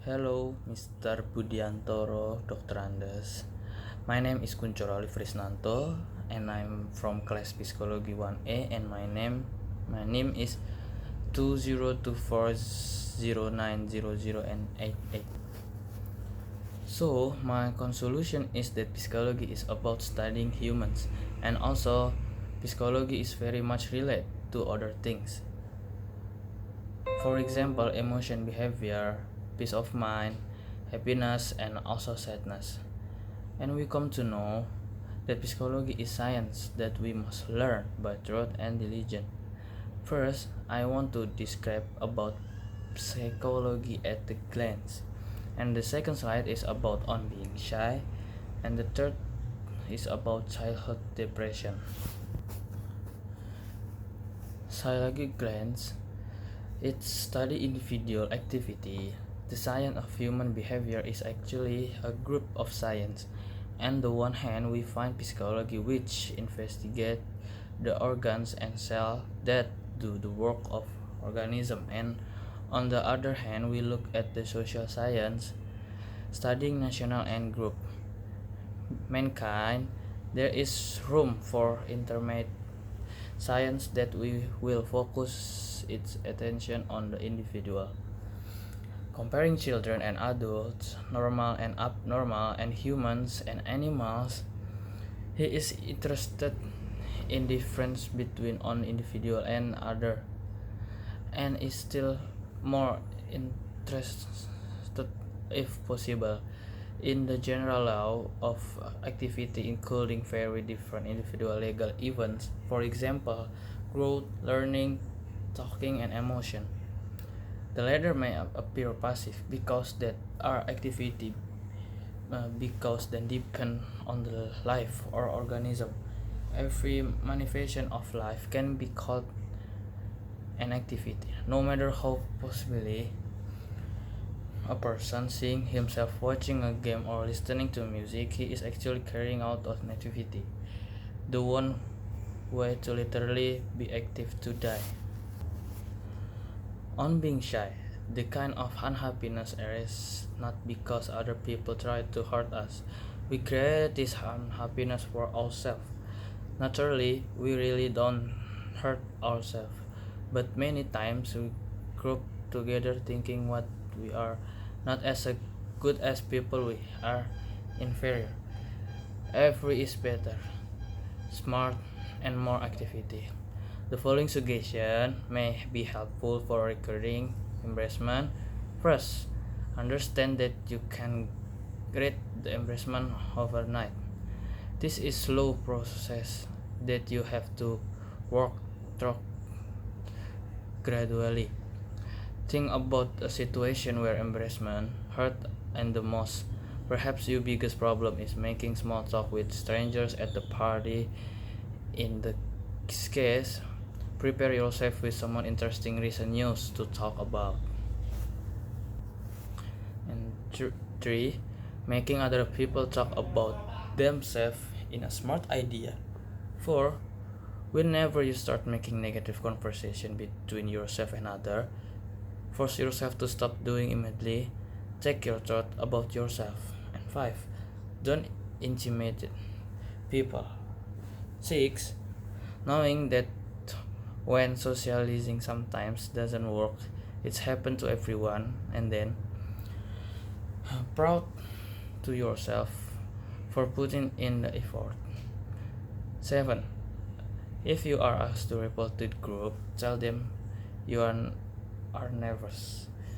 Hello, Mr. Budiantoro, Dr. Andes. My name is Kuncoro and I'm from class Psikologi 1A and my name is 20240900 and 88. So, my conclusion is that psychology is about studying humans, and also psychology is very much related to other things. For example, emotion, behavior, peace of mind, happiness, and also sadness. And we come to know that psychology is science that we must learn by truth and diligence. First, I want to describe about psychology at a glance. And the second slide is about on being shy. And the third is about childhood depression. Psychology glance, it study individual activity. The science of human behavior is actually a group of science. On the one hand, we find psychology which investigate the organs and cells that do the work of organism, and on the other hand, we look at the social science studying national and group mankind. There is room for intermediate science that we will focus its attention on the individual, comparing children and adults, normal and abnormal, and humans and animals. He is interested in difference between one individual and other, and is still more interested, if possible, in the general law of activity, including very different individual legal events, for example, growth, learning, talking, and emotion. The latter may appear passive because that are activity because they depend on the life or organism. Every manifestation of life can be called an activity, no matter how possibly a person seeing himself watching a game or listening to music, he is actually carrying out an activity. The one way to literally be active to die. On being shy, the kind of unhappiness arises not because other people try to hurt us. We create this unhappiness for ourselves. Naturally, we really don't hurt ourselves, but many times we group together thinking what we are not as good as people we are inferior. Every is better, smart, and more activity. The following suggestion may be helpful for recurring embarrassment. First, understand that you can get the embarrassment overnight. This is slow process that you have to work through gradually. Think about a situation where embarrassment hurt and the most. Perhaps your biggest problem is making small talk with strangers at the party. In this case, prepare yourself with some interesting recent news to talk about. And 3. Making other people talk about themselves in a smart idea. 4. Whenever you start making negative conversation between yourself and other, force yourself to stop doing immediately. Take your thought about yourself. And 5. Don't intimidate people. 6. Knowing that when socializing sometimes doesn't work, it's happened to everyone, and then proud to yourself for putting in the effort. 7. If you are asked to report to the group, tell them you are nervous.